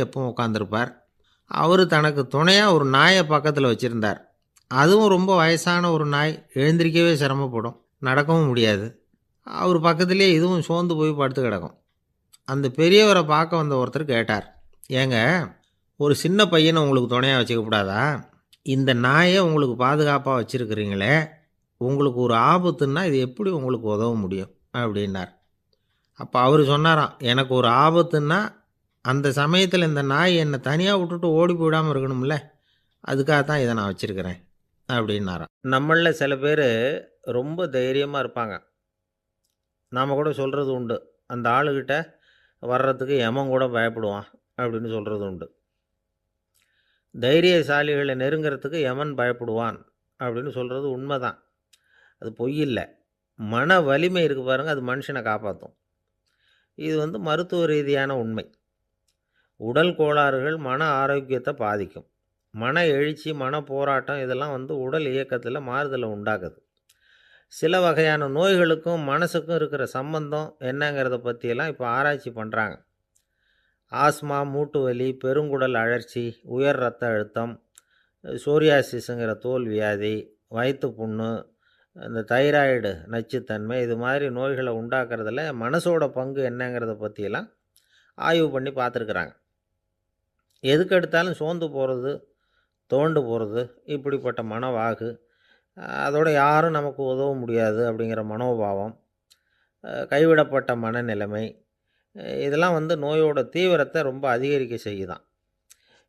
எப்பவும் உட்காந்துருப்பார். அவர் தனக்கு துணையாக ஒரு நாயை பக்கத்தில் வச்சுருந்தார். அதுவும் ரொம்ப வயசான ஒரு நாய், எழுந்திரிக்கவே சிரமப்படும், நடக்கவும் முடியாது. அவர் பக்கத்துலேயே இதுவும் சோர்ந்து போய் படுத்து கிடக்கும். அந்த பெரியவரை பார்க்க வந்த ஒருத்தர் கேட்டார், ஏங்க, ஒரு சின்ன பையனை உங்களுக்கு துணையாக வச்சுக்கக்கூடாதா? இந்த நாயை உங்களுக்கு பாதுகாப்பாக வச்சுருக்கிறீங்களே, உங்களுக்கு ஒரு ஆபத்துன்னா இது எப்படி உங்களுக்கு உதவ முடியும் அப்படின்னார். அப்போ அவர் சொன்னாராம், எனக்கு ஒரு ஆபத்துன்னா அந்த சமயத்தில் இந்த நாய் என்னை தனியாக விட்டுட்டு ஓடி போயிடாமல் இருக்கணும்ல, அதுக்காக தான் இதை நான் வச்சுருக்கிறேன் அப்படின்னாராம். நம்மளில் சில பேர் ரொம்ப தைரியமாக இருப்பாங்க. நாம் கூட சொல்கிறது உண்டு, அந்த ஆளுகிட்ட வர்றதுக்கு எமன் கூட பயப்படுவான் அப்படின்னு சொல்கிறது உண்டு. தைரியசாலிகளை நெருங்கிறதுக்கு எமன் பயப்படுவான் அப்படின்னு சொல்கிறது உண்மை தான். அது பொய் இல்லை. மன வலிமை இருக்குது பாருங்கள், அது மனுஷனை காப்பாற்றும். இது மருத்துவ ரீதியான உண்மை. உடல் கோளாறுகள் மன ஆரோக்கியத்தை பாதிக்கும். மன எழுச்சி, மன போராட்டம் இதெல்லாம் உடல் இயக்கத்தில் மாறுதலை உண்டாக்குது. சில வகையான நோய்களுக்கும் மனசுக்கும் இருக்கிற சம்பந்தம் என்னங்கிறத பற்றியெல்லாம் இப்போ ஆராய்ச்சி பண்ணுறாங்க. ஆஸ்மா, மூட்டு வலி, பெருங்குடல் அழற்சி, உயர் இரத்த அழுத்தம், சோரியாசிஸுங்கிற தோல் வியாதி, வயிற்று புண்ணு, இந்த தைராய்டு நச்சுத்தன்மை, இது மாதிரி நோய்களை உண்டாக்குறதுல மனசோட பங்கு என்னங்கிறத பற்றியெல்லாம் ஆய்வு பண்ணி பார்த்துருக்குறாங்க. எதுக்கு எடுத்தாலும் சோர்ந்து போகிறது, தோண்டு போகிறது, இப்படிப்பட்ட மனவாகு, அதோட யாரும் நமக்கு உதவ முடியாது அப்படிங்கிற மனோபாவம், கைவிடப்பட்ட மனநிலைமை, இதெல்லாம் நோயோட தீவிரத்தை ரொம்ப அதிகரிக்க செய்யுதான்.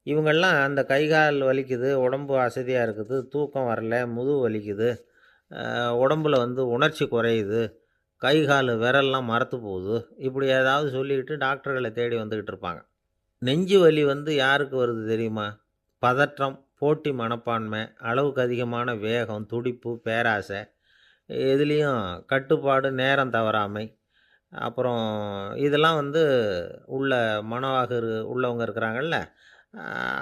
இவங்கெல்லாம் அந்த கை கால் வலிக்குது, உடம்பு அசதியாக இருக்குது, தூக்கம் வரல, முதுகு வலிக்குது, உடம்புல உணர்ச்சி குறையுது, கை கால் விரல்லாம் மரத்து போகுது, இப்படி ஏதாவது சொல்லிக்கிட்டு டாக்டர்களை தேடி வந்துக்கிட்டு இருப்பாங்க. நெஞ்சு வலி யாருக்கு வருது தெரியுமா? பதற்றம், போட்டி மனப்பான்மை, அளவுக்கு அதிகமான வேகம், துடிப்பு, பேராசை, இதுலேயும் கட்டுப்பாடு, நேரம் தவறாமை, அப்புறம் இதெல்லாம் உள்ள மனவாக உள்ளவங்க இருக்கிறாங்கல்ல,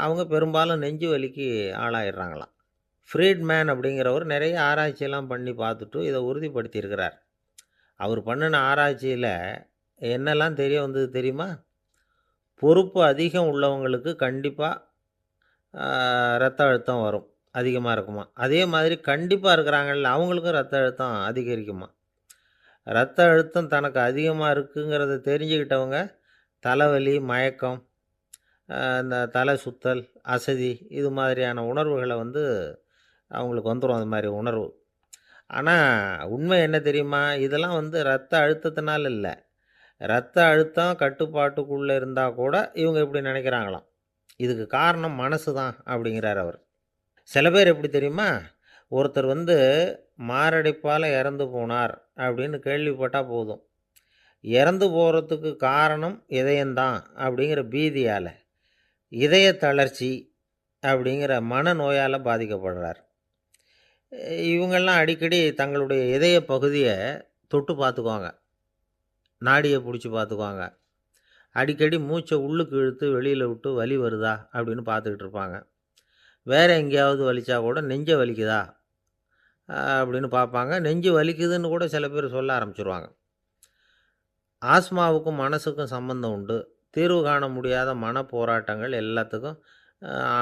அவங்க பெரும்பாலும் நெஞ்சு வலிக்கு ஆளாயிடுறாங்களாம். ஃப்ரீட்மேன் அப்படிங்கிறவர் நிறைய ஆராய்ச்சியெல்லாம் பண்ணி பார்த்துட்டு இதை உறுதிப்படுத்தியிருக்கிறார். அவர் பண்ணின ஆராய்ச்சியில் என்னெல்லாம் தெரிய வந்தது தெரியுமா? பொறுப்பு அதிகம் உள்ளவங்களுக்கு கண்டிப்பாக இரத்த அழுத்தம் வரும், அதிகமாக இருக்குமா. அதே மாதிரி கண்டிப்பாக இருக்கிறாங்கல்ல, அவங்களுக்கும் இரத்த அழுத்தம் அதிகரிக்குமா. இரத்த அழுத்தம் தனக்கு அதிகமாக இருக்குங்கிறத தெரிஞ்சுக்கிட்டவங்க தலைவலி, மயக்கம், இந்த தலை சுத்தல், அசதி, இது மாதிரியான உணர்வுகளை அவங்களுக்கு வந்துடும், அது மாதிரி உணர்வு. ஆனால் உண்மை என்ன தெரியுமா? இதெல்லாம் இரத்த அழுத்தத்தினால இல்லை. இரத்த அழுத்தம் கட்டுப்பாட்டுக்குள்ளே இருந்தால் கூட இவங்க இப்படி நினைக்கிறாங்களாம். இதுக்கு காரணம் மனசு தான் அப்படிங்கிறார் அவர். சில பேர் எப்படி தெரியுமா? ஒருத்தர் மாரடைப்பால் இறந்து போனார் அப்படின்னு கேள்விப்பட்டால் போதும், இறந்து போகிறதுக்கு காரணம் இதயம்தான் அப்படிங்கிற பீதியால், இதய தளர்ச்சி அப்படிங்கிற மனநோயால் பாதிக்கப்படுறார். இவங்கெல்லாம் அடிக்கடி தங்களுடைய இதய பகுதியை தொட்டு பார்த்துக்குவாங்க, நாடியை பிடிச்சி பார்த்துக்குவாங்க, அடிக்கடி மூச்சை உள்ளுக்கு இழுத்து வெளியில் விட்டு வலி வருதா அப்படின்னு பார்த்துக்கிட்டு இருப்பாங்க. வேறு எங்கேயாவது வலிச்சா கூட நெஞ்சை வலிக்குதா அப்படின்னு பார்ப்பாங்க. நெஞ்சு வலிக்குதுன்னு கூட சில பேர் சொல்ல ஆரம்பிச்சிருவாங்க. ஆஸ்மாவுக்கும் மனசுக்கும் சம்பந்தம் உண்டு. தீர்வு காண முடியாத மன போராட்டங்கள் எல்லாத்துக்கும்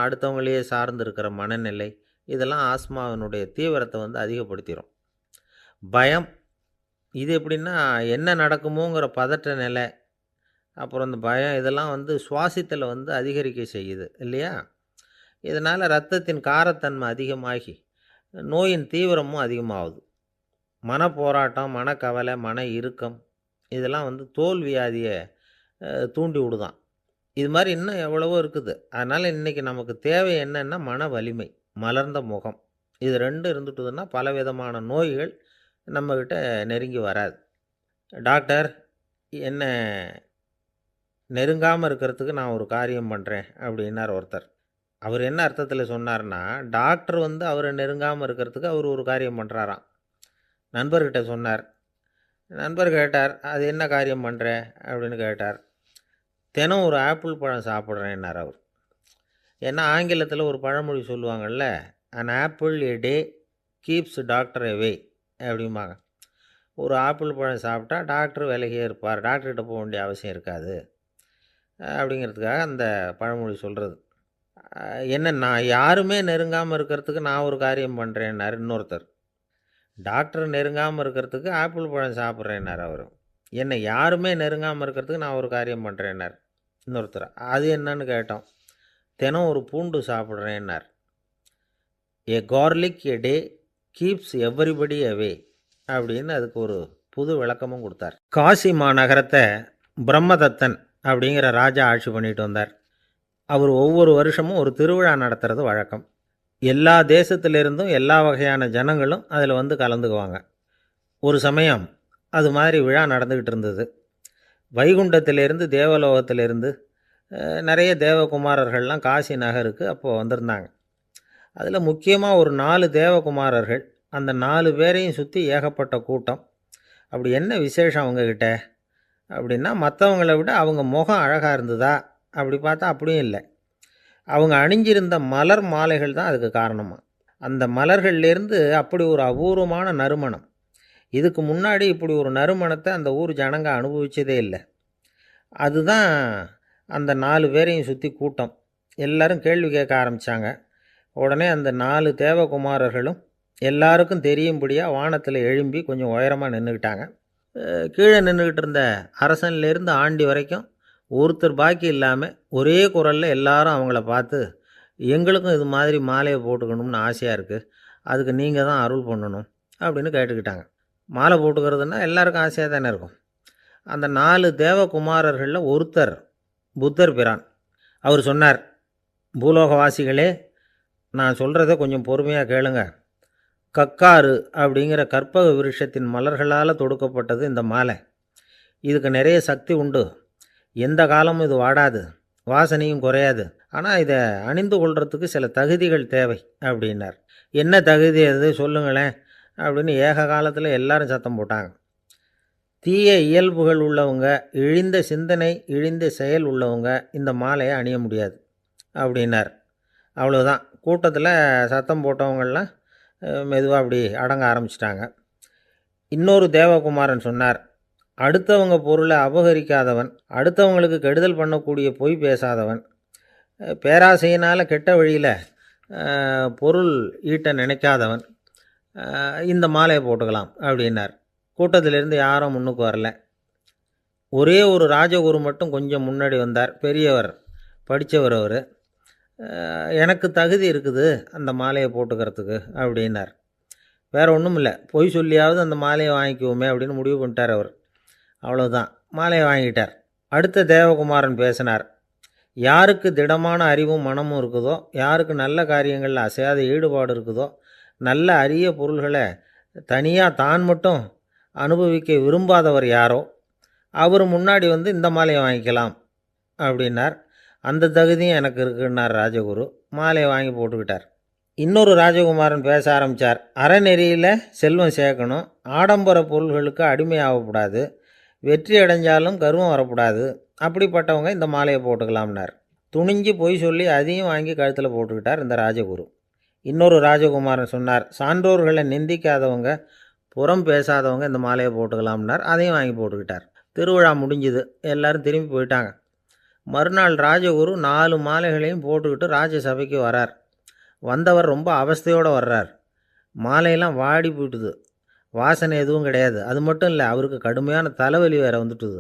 அடுத்தவங்களையே சார்ந்து இருக்கிற மனநிலை, இதெல்லாம் ஆஸ்மாவினுடைய தீவிரத்தை அதிகப்படுத்திடும். பயம், இது எப்படின்னா என்ன நடக்குமோங்கிற பதற்ற நிலை, அப்புறம் இந்த பயம், இதெல்லாம் சுவாசித்தலை அதிகரிக்க செய்யுது இல்லையா? இதனால் இரத்தத்தின் காரத்தன்மை அதிகமாகி நோயின் தீவிரமும் அதிகமாகுது. மன போராட்டம், மனக்கவலை, மன இறுக்கம், இதெல்லாம் தோல் வியாதியை தூண்டி விடுதான். இது மாதிரி இன்னும் எவ்வளவோ இருக்குது. அதனால் இன்றைக்கி நமக்கு தேவை என்னென்னா மன வலிமை, மலர்ந்த முகம், இது ரெண்டும் இருந்துட்டுதுன்னா பலவிதமான நோய்கள் நம்மக்கிட்ட நெருங்கி வராது. டாக்டர், என்ன நெருங்காமல் இருக்கிறதுக்கு நான் ஒரு காரியம் பண்ணுறேன் அப்படின்னார் ஒருத்தர். அவர் என்ன அர்த்தத்தில் சொன்னார்னா, டாக்டர் அவரை நெருங்காமல் இருக்கிறதுக்கு அவர் ஒரு காரியம் பண்ணுறாராம். நண்பர்கிட்ட சொன்னார். நண்பர் கேட்டார், அது என்ன காரியம் பண்ணுற அப்படின்னு கேட்டார். தினம் ஒரு ஆப்பிள் பழம் சாப்பிட்றேன்னார் அவர். ஏன்னா ஆங்கிலத்தில் ஒரு பழமொழி சொல்லுவாங்கள்ல, an apple a day keeps doctor away அப்படிம்பாங்க. ஒரு ஆப்பிள் பழம் சாப்பிட்டா டாக்டர் விலகியே இருப்பார், டாக்டர்கிட்ட போக வேண்டிய அவசியம் இருக்காது அப்படிங்கிறதுக்காக அந்த பழமொழி சொல்கிறது. என்ன நான் யாருமே நெருங்காமல் இருக்கிறதுக்கு நான் ஒரு காரியம் பண்ணுறேன்னார் இன்னொருத்தர். டாக்டர் நெருங்காமல் இருக்கிறதுக்கு ஆப்பிள் பழம் சாப்பிட்றேன்னார் அவர். என்னை யாருமே நெருங்காமல் இருக்கிறதுக்கு நான் ஒரு காரியம் பண்ணுறேன்னார் இன்னொருத்தர். அது என்னன்னு கேட்டோம். தினம் ஒரு பூண்டு சாப்பிட்றேன்னார். ஏ கார்லிக் எ டே கீப்ஸ் எவ்ரிபடி அவே அப்படின்னு அதுக்கு ஒரு புது விளக்கமும் கொடுத்தார். காசி மாநகரத்தை பிரம்மதத்தன் அப்படிங்கிற ராஜா ஆட்சி பண்ணிட்டு வந்தார். அவர் ஒவ்வொரு வருஷமும் ஒரு திருவிழா நடத்துறது வழக்கம். எல்லா தேசத்திலிருந்தும் எல்லா வகையான ஜனங்களும் அதில் வந்து கலந்துக்குவாங்க. ஒரு சமயம் அது மாதிரி விழா நடந்துக்கிட்டு இருந்தது. வைகுண்டத்திலேருந்து தேவலோகத்திலேருந்து நிறைய தேவகுமாரர்கள்லாம் காசி நகருக்கு அப்போது வந்திருந்தாங்க. அதில் முக்கியமாக ஒரு 4 தேவகுமாரர்கள். அந்த 4 பேரையும் சுற்றி ஏகப்பட்ட கூட்டம். அப்படி என்ன விசேஷம் அவங்கக்கிட்ட அப்படின்னா, மற்றவங்கள விட அவங்க முகம் அழகாக இருந்ததா அப்படி பார்த்தா அப்படியும் இல்லை. அவங்க அணிஞ்சிருந்த மலர் மாலைகள் தான் அதுக்கு காரணமாக. அந்த மலர்கள்லேருந்து அப்படி ஒரு அபூர்வமான நறுமணம். இதுக்கு முன்னாடி இப்படி ஒரு நறுமணத்தை அந்த ஊர் ஜனங்க அனுபவிச்சதே இல்லை. அதுதான் அந்த 4 பேரையும் சுற்றி கூட்டம். எல்லாரும் கேள்வி கேட்க ஆரம்பித்தாங்க. உடனே அந்த 4 தேவகுமாரர்களும் எல்லாருக்கும் தெரியும்படியாக வானத்தில் எழும்பி கொஞ்சம் உயரமாக நின்றுக்கிட்டாங்க. கீழே நின்றுக்கிட்டு இருந்த அரசன்லேருந்து ஆண்டி வரைக்கும் ஒருத்தர் பாக்கி இல்லாமல் ஒரே குரலில் எல்லாரும் அவங்கள பார்த்து, எங்களுக்கும் இது மாதிரி மாலையை போட்டுக்கணும்னு ஆசையாக இருக்குது, அதுக்கு நீங்கள் தான் அருள் பண்ணணும் அப்படின்னு கேட்டுக்கிட்டாங்க. மாலை போட்டுக்கிறதுனா எல்லாருக்கும் ஆசையாக தானே இருக்கும். அந்த 4 தேவகுமாரர்களில் ஒருத்தர் புத்தர் பிரான். அவர் சொன்னார், பூலோகவாசிகளே, நான் சொல்கிறத கொஞ்சம் பொறுமையாக கேளுங்க. கக்காரு அப்படிங்கிற கற்பக விருட்சத்தின் மலர்களால் தொடுக்கப்பட்டது இந்த மாலை. இதுக்கு நிறைய சக்தி உண்டு. எந்த காலமும் இது வாடாது, வாசனையும் குறையாது. ஆனால் இதை அணிந்து கொள்கிறதுக்கு சில தகுதிகள் தேவை அப்படின்னார். என்ன தகுதி அது சொல்லுங்களேன் அப்படின்னு ஏக காலத்தில் எல்லாரும் சத்தம் போட்டாங்க. தீய இயல்புகள் உள்ளவங்க, இழிந்த சிந்தனை, இழிந்த செயல் உள்ளவங்க இந்த மாலையை அணிய முடியாது அப்படின்னார். அவ்வளோதான். கூட்டத்தில் சத்தம் போட்டவங்கள்லாம் மெதுவாக அப்படி அடங்க ஆரம்பிச்சிட்டாங்க. இன்னொரு தேவகுமாரன் சொன்னார், அடுத்தவங்க பொருளை அபகரிக்காதவன், அடுத்தவங்களுக்கு கெடுதல் பண்ணக்கூடிய பொய் பேசாதவன், பேராசையினால் கெட்ட வழியில் பொருள் ஈட்ட நினைக்காதவன் இந்த மாலையை போட்டுக்கலாம் அப்படின்னார். கூட்டத்திலேருந்து யாரும் முன்னுக்கு வரல. ஒரே ஒரு ராஜகுரு மட்டும் கொஞ்சம் முன்னாடி வந்தார். பெரியவர், படித்தவர் அவர். எனக்கு தகுதி இருக்குது அந்த மாலையை போட்டுக்கிறதுக்கு அப்படின்னார். வேறு ஒன்றும் இல்லை, பொய் சொல்லியாவது அந்த மாலையை வாங்கிக்குவோமே அப்படின்னு முடிவு பண்ணிட்டார் அவர். அவ்வளோதான், மாலையை வாங்கிட்டார். அடுத்த தேவகுமாரன் பேசினார். யாருக்கு திடமான அறிவும் மனமும் இருக்குதோ, யாருக்கு நல்ல காரியங்களில் அசையாத ஈடுபாடு இருக்குதோ, நல்ல அரிய பொருள்களை தனியாக தான் மட்டும் அனுபவிக்க விரும்பாதவர் யாரோ அவர் முன்னாடி வந்து இந்த மாலையை வாங்கிக்கலாம் அப்படின்னார். அந்த தகுதியும் எனக்கு இருக்குன்னார் ராஜகுரு. மாலையை வாங்கி போட்டுக்கிட்டார். இன்னொரு ராஜகுமாரன் பேச ஆரம்பித்தார். அறநெறியில் செல்வம் சேர்க்கணும், ஆடம்பர பொருள்களுக்கு அடிமையாகக்கூடாது, வெற்றி அடைஞ்சாலும் கர்வம் வரக்கூடாது, அப்படிப்பட்டவங்க இந்த மாலையை போட்டுக்கலாம்னார். துணிஞ்சு பொய் சொல்லி அதையும் வாங்கி கழுத்தில் போட்டுக்கிட்டார் இந்த ராஜகுரு. இன்னொரு ராஜகுமாரன் சொன்னார், சான்றோர்களை நிந்திக்காதவங்க, புறம் பேசாதவங்க இந்த மாலையை போட்டுக்கலாம்னார். அதையும் வாங்கி போட்டுக்கிட்டார். திருவிழா முடிஞ்சுது, எல்லோரும் திரும்பி போயிட்டாங்க. மறுநாள் ராஜகுரு 4 மாலைகளையும் போட்டுக்கிட்டு ராஜசபைக்கு வரார். வந்தவர் ரொம்ப அவஸ்தையோடு வர்றார். மாலையெல்லாம் வாடி போயிட்டுது, வாசனை எதுவும் கிடையாது. அது மட்டும் இல்லை, அவருக்கு கடுமையான தலைவலி வேறு வந்துட்டுது.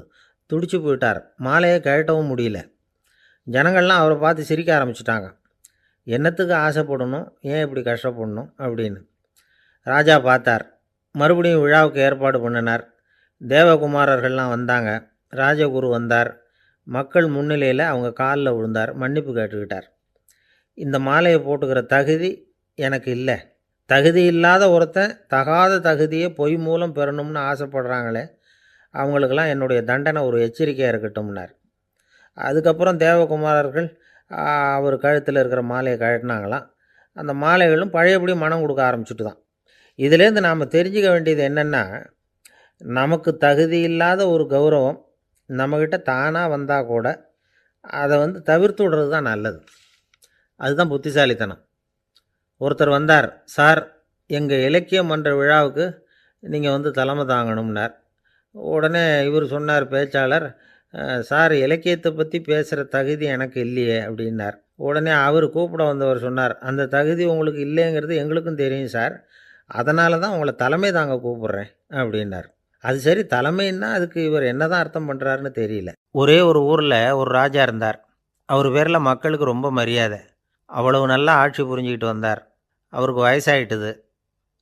துடிச்சு போயிட்டார். மாலையை கழட்டவும் முடியல. ஜனங்கள்லாம் அவரை பார்த்து சிரிக்க ஆரம்பிச்சிட்டாங்க. என்னத்துக்கு ஆசைப்படணும், ஏன் இப்படி கஷ்டப்படணும் அப்படின்னு. ராஜா பார்த்தார். மறுபடியும் விழாவுக்கு ஏற்பாடு பண்ணினார். தேவகுமாரர்கள்லாம் வந்தாங்க. ராஜகுரு வந்தார். மக்கள் முன்னிலையில் அவங்க காலில் விழுந்தார், மன்னிப்பு கேட்டுக்கிட்டார். இந்த மாலையை போட்டுக்கிற தகுதி எனக்கு இல்லை. தகுதி இல்லாத ஒருத்தன் தகாத தகுதியை பொய் மூலம் பெறணும்னு ஆசைப்படுறாங்களே, அவங்களுக்கெல்லாம் என்னுடைய தண்டனை ஒரு எச்சரிக்கையாக இருக்கட்டும்னார். அதுக்கப்புறம் தேவகுமாரர்கள் அவர் கழுத்தில் இருக்கிற மாலையை கழட்டினாங்களாம். அந்த மாலைகளும் பழையபடி மனம் கொடுக்க ஆரம்பிச்சுட்டு தான். இதிலேருந்து நாம் தெரிஞ்சுக்க வேண்டியது என்னென்னா, நமக்கு தகுதி இல்லாத ஒரு கௌரவம் நம்மக்கிட்ட தானாக வந்தால் கூட அதை தவிர்த்து விடுறது தான் நல்லது. அதுதான் புத்திசாலித்தனம். ஒருத்தர் வந்தார், சார் எங்கள் இலக்கிய மன்ற விழாவுக்கு நீங்கள் தலைமை தாங்கணும்னார். உடனே இவர் சொன்னார், பேச்சாளர், சார் இலக்கியத்தை பற்றி பேசுகிற தகுதி எனக்கு இல்லையே அப்படின்னார். உடனே அவர் கூப்பிட வந்தவர் சொன்னார், அந்த தகுதி உங்களுக்கு இல்லைங்கிறது எங்களுக்கும் தெரியும் சார், அதனால தான் உங்களை தலைமை தாங்க கூப்பிடுறேன் அப்படின்னார். அது சரி, தலைமைன்னா அதுக்கு இவர் என்ன தான் அர்த்தம் பண்ணுறாருன்னு தெரியல. ஒரே ஒரு ஊரில் ஒரு ராஜா இருந்தார். அவர் பேரில் மக்களுக்கு ரொம்ப மரியாதை. அவ்வளவு நல்லா ஆட்சி புரிஞ்சுக்கிட்டு வந்தார். அவருக்கு வயசாயிட்டுது.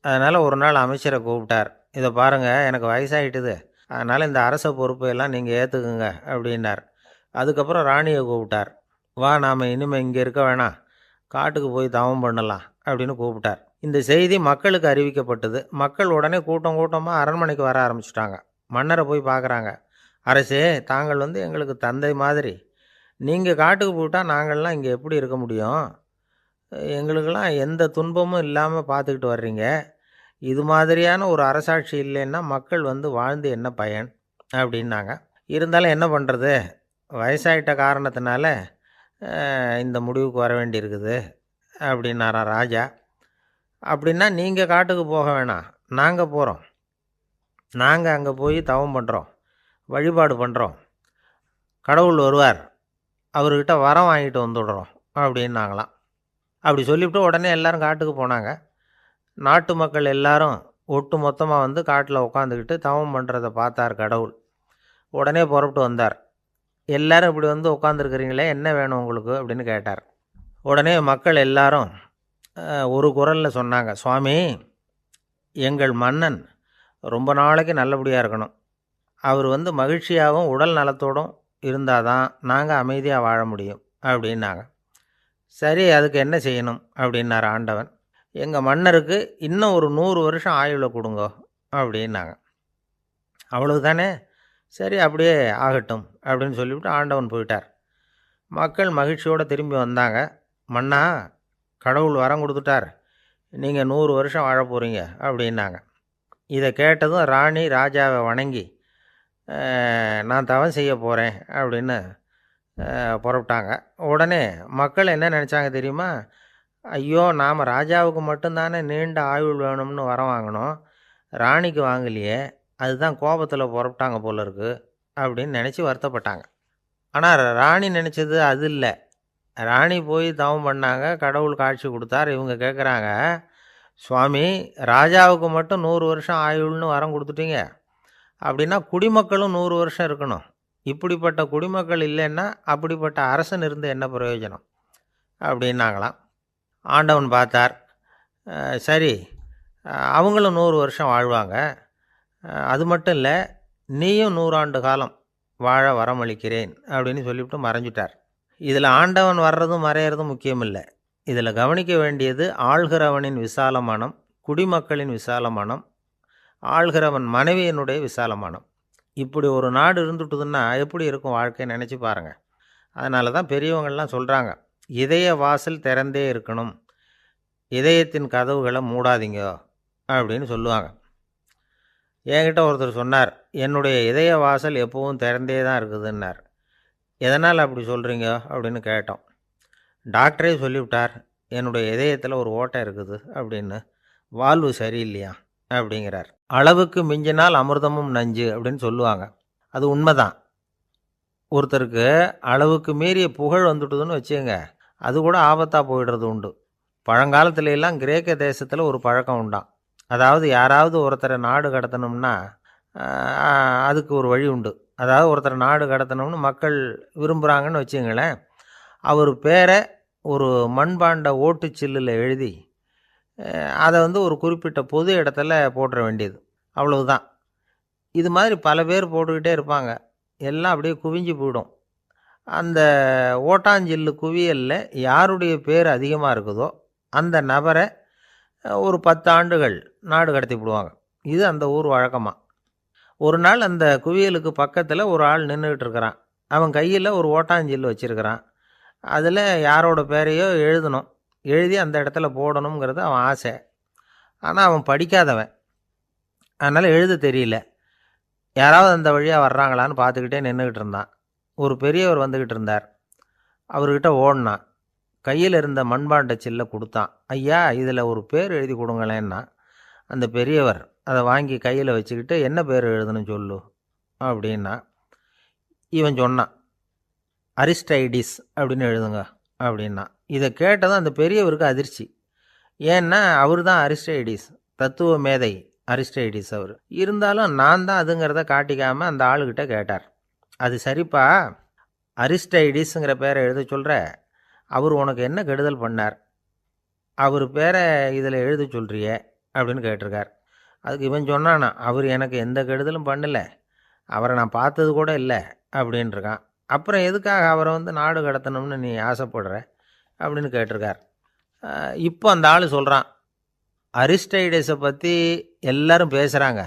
அதனால் ஒரு நாள் அமைச்சரை கூப்பிட்டார். இதை பாருங்கள், எனக்கு வயசாகிட்டுது, அதனால் இந்த அரச பொறுப்பையெல்லாம் நீங்கள் ஏற்றுக்குங்க அப்படின்னார். அதுக்கப்புறம் ராணியை கூப்பிட்டார். வா, நாம் இனிமேல் இங்கே இருக்க வேணாம், காட்டுக்கு போய் தவம் பண்ணலாம் அப்படின்னு கூப்பிட்டார். இந்த செய்தி மக்களுக்கு அறிவிக்கப்பட்டது. மக்கள் உடனே கூட்டம் கூட்டமாக அரண்மனைக்கு வர ஆரம்பிச்சிட்டாங்க. மன்னரை போய் பார்க்குறாங்க. அரசே, தாங்கள் எங்களுக்கு தந்தை மாதிரி. நீங்கள் காட்டுக்கு போயிட்டால் நாங்கள்லாம் இங்கே எப்படி இருக்க முடியும்? எங்களுக்கெல்லாம் எந்த துன்பமும் இல்லாமல் பார்த்துக்கிட்டு வர்றீங்க. இது மாதிரியான ஒரு அரசாட்சி இல்லைன்னா மக்கள் வாழ்ந்து என்ன பயன் அப்படின்னாங்க. இருந்தாலும் என்ன பண்ணுறது, வயசாயிட்ட காரணத்தினால இந்த முடிவுக்கு வர வேண்டியிருக்குது அப்படின்னாராம் ராஜா. அப்படின்னா நீங்கள் காட்டுக்கு போக வேணாம், நாங்கள் போகிறோம். நாங்கள் அங்கே போய் தவம் பண்ணுறோம், வழிபாடு பண்ணுறோம். கடவுள் வருவார், அவர்கிட்ட வரம் வாங்கிட்டு வந்துடுறோம் அப்படின்னாங்களாம். அப்படி சொல்லிவிட்டு உடனே எல்லோரும் காட்டுக்கு போனாங்க. நாட்டு மக்கள் எல்லாரும் ஒட்டு மொத்தமாக காட்டில் உட்காந்துக்கிட்டு தவம் பண்ணுறதை பார்த்தார் கடவுள். உடனே புறப்பட்டு வந்தார். எல்லோரும் இப்படி உட்காந்துருக்குறீங்களே, என்ன வேணும் உங்களுக்கு அப்படின்னு கேட்டார். உடனே மக்கள் எல்லாரும் ஒரு குரலில் சொன்னாங்க, சுவாமி, எங்கள் மன்னன் ரொம்ப நாளைக்கு நல்லபடியாக இருக்கணும். அவர் மகிழ்ச்சியாகவும் உடல் நலத்தோடும் இருந்தால் தான் நாங்கள் அமைதியாக வாழ முடியும் அப்படின்னாங்க. சரி, அதுக்கு என்ன செய்யணும் அப்படின்னார் ஆண்டவன். எங்கள் மன்னருக்கு இன்னும் ஒரு 100 வருஷம் ஆயுளை கொடுங்க அப்படின்னாங்க. அவ்வளவு தானே, சரி அப்படியே ஆகட்டும் அப்படின்னு சொல்லிவிட்டு ஆண்டவன் போயிட்டார். மக்கள் மகிழ்ச்சியோடு திரும்பி வந்தாங்க. மன்னா, கடவுள் வரம் கொடுத்துட்டார், நீங்கள் 100 வருஷம் வாழ போகிறீங்க அப்படின்னாங்க. இதை கேட்டதும் ராணி ராஜாவை வணங்கி, நான் தவம் செய்ய போகிறேன் அப்படின்னு புறப்பட்டாங்க. உடனே மக்கள் என்ன நினச்சாங்க தெரியுமா? ஐயோ, நாம் ராஜாவுக்கு மட்டும்தானே நீண்ட ஆயுள் வேணும்னு வரம் வாங்கினோம், ராணிக்கு வாங்கலையே, அதுதான் கோபத்தில் புறப்பட்டாங்க போல இருக்கு அப்படின்னு நினச்சி வருத்தப்பட்டாங்க. ஆனால் ராணி நினச்சது அது இல்லை. ராணி போய் தவம் பண்ணாங்க, கடவுள் காட்சி கொடுத்தார். இவங்க கேட்குறாங்க, சுவாமி, ராஜாவுக்கு மட்டும் 100 வருஷம் ஆயுள்னு வரம் கொடுத்துட்டீங்க, அப்படின்னா குடிமக்களும் 100 வருஷம் இருக்கணும். இப்படிப்பட்ட குடிமக்கள் இல்லைன்னா அப்படிப்பட்ட அரசன் இருந்து என்ன பிரயோஜனம் அப்படின்னாங்களாம். ஆண்டவன் பார்த்தார். சரி, அவங்களும் 100 வருஷம் வாழ்வாங்க, அது மட்டும் இல்லை, நீயும் 100 ஆண்டு காலம் வாழ வரமளிக்கிறேன் அப்படின்னு சொல்லிவிட்டு மறைஞ்சிட்டார். இதில் ஆண்டவன் வர்றதும் மறையிறதும் முக்கியம் இல்லை. இதில் கவனிக்க வேண்டியது ஆள்கிறவனின் விசால மனம், குடிமக்களின் விசால மனம், ஆள்கிறவன் மனைவியினுடைய விசால மனம். இப்படி ஒரு நாடு இருந்துட்டுதுன்னா எப்படி இருக்கும் வாழ்க்கை, நினச்சி பாருங்கள். அதனால தான் பெரியவங்கள்லாம் சொல்கிறாங்க, இதய வாசல் திறந்தே இருக்கணும், இதயத்தின் கதவுகளை மூடாதீங்க அப்படின்னு சொல்லுவாங்க. என்கிட்ட ஒருத்தர் சொன்னார், என்னுடைய இதய வாசல் எப்பவும் திறந்தே தான் இருக்குதுன்னார். எதனால் அப்படி சொல்கிறீங்க அப்படின்னு கேட்டோம். டாக்டரே சொல்லிவிட்டார், என்னுடைய இதயத்தில் ஒரு ஓட்டை இருக்குது அப்படின்னு, வால்வு சரியில்லையா அப்படிங்கிறார். அளவுக்கு மிஞ்சினால் அமிர்தமும் நஞ்சு அப்படின்னு சொல்லுவாங்க. அது உண்மைதான். ஒருத்தருக்கு அளவுக்கு மீறிய புகழ் வந்துட்டுதுன்னு வச்சுங்க, அது கூட ஆபத்தாக போயிடுறது உண்டு. பழங்காலத்துல எல்லாம் கிரேக்க தேசத்தில் ஒரு பழக்கம் உண்டாம். அதாவது யாராவது ஒருத்தரை நாடு கடத்தணும்னா அதுக்கு ஒரு வழி உண்டு. அதாவது ஒருத்தரை நாடு கடத்தணும்னு மக்கள் விரும்புகிறாங்கன்னு வச்சுங்களேன், அவர் பேரை ஒரு மண்பாண்ட ஓட்டுச்சில்லில் எழுதி அதை ஒரு குறிப்பிட்ட பொது இடத்துல போட்டுற வேண்டியது, அவ்வளவுதான். இது மாதிரி பல பேர் போட்டுக்கிட்டே இருப்பாங்க, எல்லாம் அப்படியே குவிஞ்சு போயிடும். அந்த ஓட்டாஞ்சில்லு குவியலில் யாருடைய பேர் அதிகமாக இருக்குதோ அந்த நபரை ஒரு 10 ஆண்டுகள் நாடு கடத்தி விடுவாங்க. இது அந்த ஊர் வழக்கமாக. ஒரு நாள் அந்த குவியலுக்கு பக்கத்தில் ஒரு ஆள் நின்றுக்கிட்டு இருக்கிறான். அவன் கையில் ஒரு ஓட்டாஞ்சில்லு வச்சுருக்கிறான். அதில் யாரோட பேரையோ எழுதணும், எழுதி அந்த இடத்துல போடணுங்கிறது அவன் ஆசை. ஆனால் அவன் படிக்காதவன், அதனால் எழுத தெரியல. யாராவது அந்த வழியாக வர்றாங்களான்னு பார்த்துக்கிட்டே நின்றுக்கிட்டு இருந்தான். ஒரு பெரியவர் வந்துக்கிட்டு இருந்தார். அவர்கிட்ட ஓடினான். கையில் இருந்த மண்பாண்ட சில்லை கொடுத்தான். ஐயா, இதில் ஒரு பேர் எழுதி கொடுங்களேன்னா. அந்த பெரியவர் அதை வாங்கி கையில் வச்சுக்கிட்டு, என்ன பேர் எழுதணும் சொல்லு அப்படின்னா. இவன் சொன்னான், அரிஸ்டைடிஸ் அப்படின்னு எழுதுங்க அப்படின்னா. இதை கேட்டதும் அந்த பெரியவருக்கு அதிர்ச்சி. ஏன்னா அவர் தான் அரிஸ்டைடிஸ், தத்துவ மேதை அரிஸ்டைடிஸ் அவர். இருந்தாலும் நான் தான் அதுங்கிறத காட்டிக்காமல் அந்த ஆளுகிட்ட கேட்டார். அது சரிப்பா, அரிஸ்டைடிஸுங்கிற பேரை எழுத சொல்கிற, அவர் உனக்கு என்ன கெடுதல் பண்ணார்? அவர் பேரை இதில் எழுத சொல்கிறியே அப்படின்னு கேட்டிருக்கார். அதுக்கு இவன் சொன்னானா, அவர் எனக்கு எந்த கெடுதலும் பண்ணலை, அவரை நான் பார்த்தது கூட இல்லை அப்படின்ட்டுருக்கான். அப்புறம் எதுக்காக அவரை நாடு கடத்தணும்னு நீ ஆசைப்படுற அப்படின்னு கேட்டிருக்கார். இப்போ அந்த ஆள் சொல்கிறான், அரிஸ்டைடஸை பற்றி எல்லாரும் பேசுகிறாங்க,